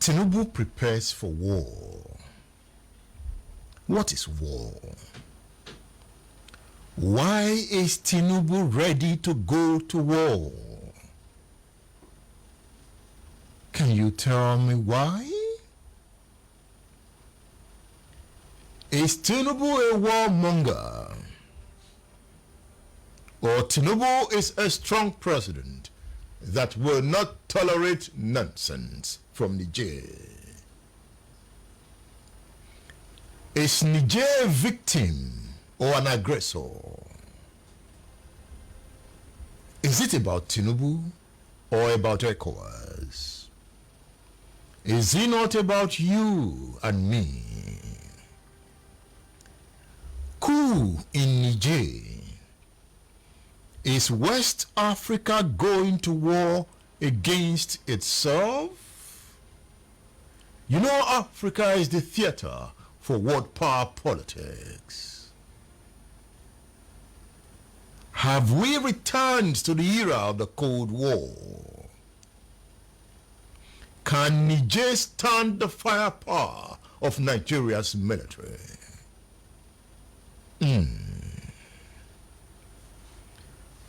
Tinubu prepares for war. What is war? Why is Tinubu ready to go to war? Can you tell me why? Is Tinubu a warmonger? Or Tinubu is a strong president that will not tolerate nonsense from Niger? Is Niger a victim or an aggressor? Is it about Tinubu or about ECOWAS? Is it not about you and me? Coup in Niger. Is West Africa going to war against itself? You know, Africa is the theater for world power politics. Have we returned to the era of the Cold War? Can Niger stand the firepower of Nigeria's military?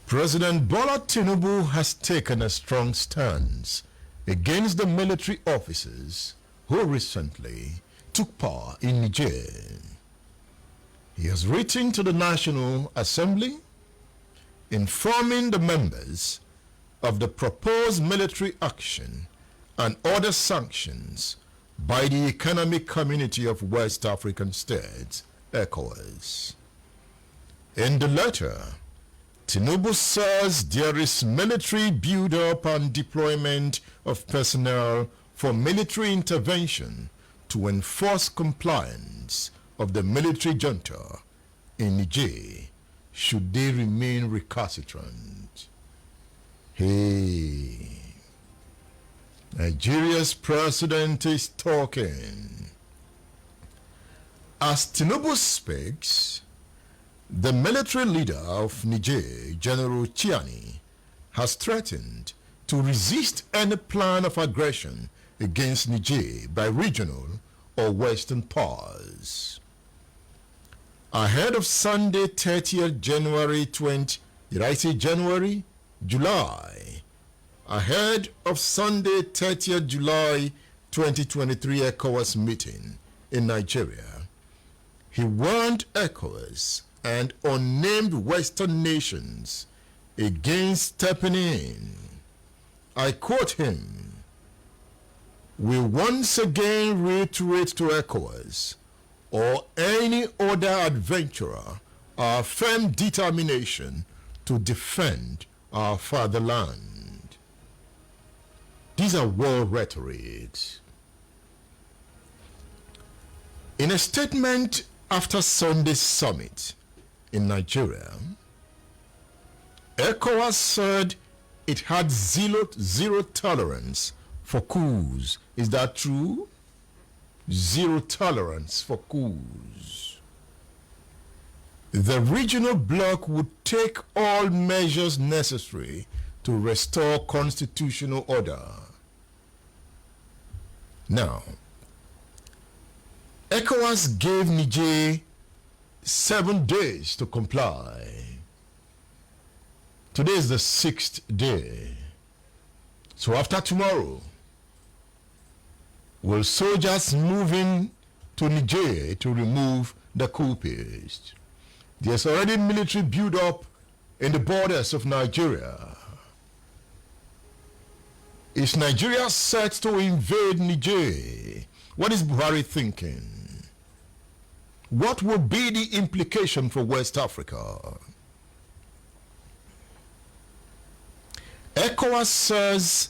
President Bola Tinubu has taken a strong stance against the military officers who recently took power in Niger. He has written to the National Assembly informing the members of the proposed military action and other sanctions by the Economic Community of West African States, ECOWAS. In the letter, Tinubu says there is military build-up and deployment of personnel for military intervention to enforce compliance of the military junta in Niger should they remain recalcitrant. Hey, Nigeria's president is talking. As Tinubu speaks, the military leader of Niger, General Chiani, has threatened to resist any plan of aggression against Niger by regional or Western powers. Ahead of Sunday, 30th January 20, did I say January? July. Ahead of Sunday, 30th July 2023 ECOWAS meeting in Nigeria, he warned ECOWAS and unnamed Western nations against stepping in. I quote him, "We once again reiterate to ECOWAS or any other adventurer our firm determination to defend our fatherland." These are war rhetoric. In a statement after Sunday's summit in Nigeria, ECOWAS said it had zero tolerance for coups. Is that true? Zero tolerance for coups. The regional bloc would take all measures necessary to restore constitutional order. Now, ECOWAS gave Niger 7 days to comply. Today is the 6th day. So after tomorrow, will soldiers move in to Niger to remove the coupists? There's already military build-up in the borders of Nigeria. Is Nigeria set to invade Niger? What is Buhari thinking? What would be the implication for West Africa? ECOWAS says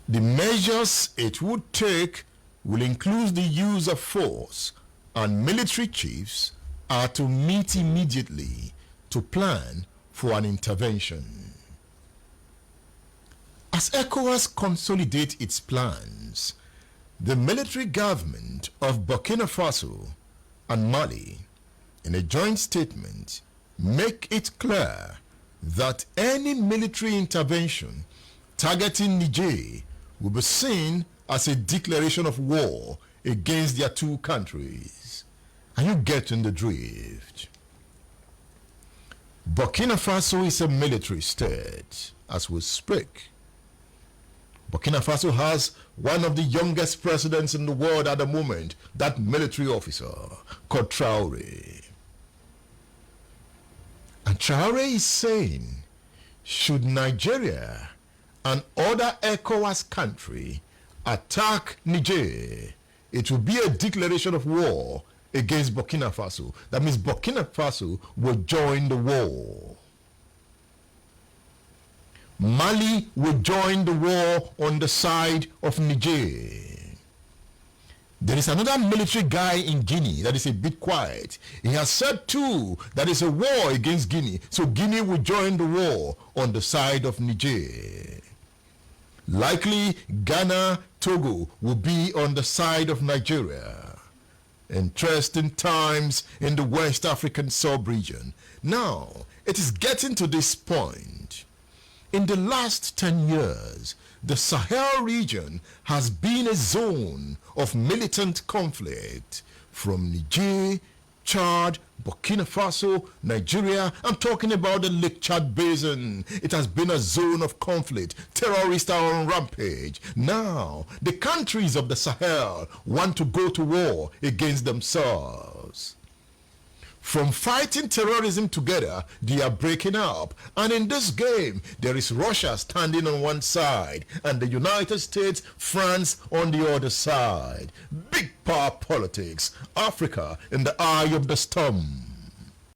the measures it would take will include the use of force, and military chiefs are to meet immediately to plan for an intervention. As ECOWAS consolidates its plans, the military government of Burkina Faso and Mali, in a joint statement, make it clear that any military intervention targeting Niger will be seen as a declaration of war against their two countries. Are you getting the drift? Burkina Faso is a military state as we speak. Burkina Faso has one of the youngest presidents in the world at the moment, that military officer called Traoré. And Traoré is saying, should Nigeria and other ECOWAS country attack Niger, it will be a declaration of war against Burkina Faso. That means Burkina Faso will join the war. Mali will join the war on the side of Niger. There is another military guy in Guinea that is a bit quiet. He has said too that it's a war against Guinea. So Guinea will join the war on the side of Niger. Likely Ghana, Togo will be on the side of Nigeria. Interesting times in the West African sub-region. Now, it is getting to this point. In the last 10 years, the Sahel region has been a zone of militant conflict from Niger, Chad, Burkina Faso, Nigeria. I'm talking about the Lake Chad Basin. It has been a zone of conflict. Terrorists are on rampage. Now, the countries of the Sahel want to go to war against themselves. From fighting terrorism together, they are breaking up. And in this game, there is Russia standing on one side and the United States, France on the other side. Big power politics. Africa in the eye of the storm.